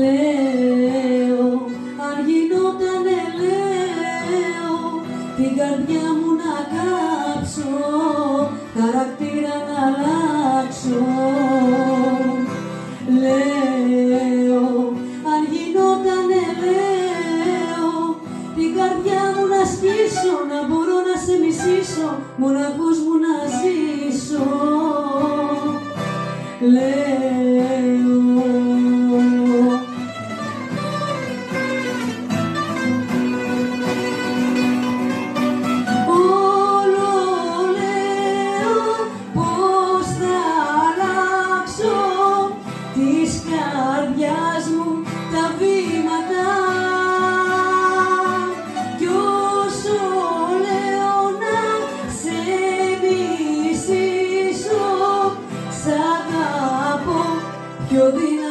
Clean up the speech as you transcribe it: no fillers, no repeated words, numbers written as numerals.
Λέω, αν γινότανε λέω, την καρδιά μου να κάψω, χαρακτήρα να αλλάξω. Λέω, αν γινότανε λέω, την καρδιά μου να σκίσω, να μπορώ να σε μισήσω, μοναχός μου να ζήσω. Λέω, της καρδιάς μου τα βήματα κι όσο λέω να σε μισήσω, σ' αγαπώ πιο δυνατά.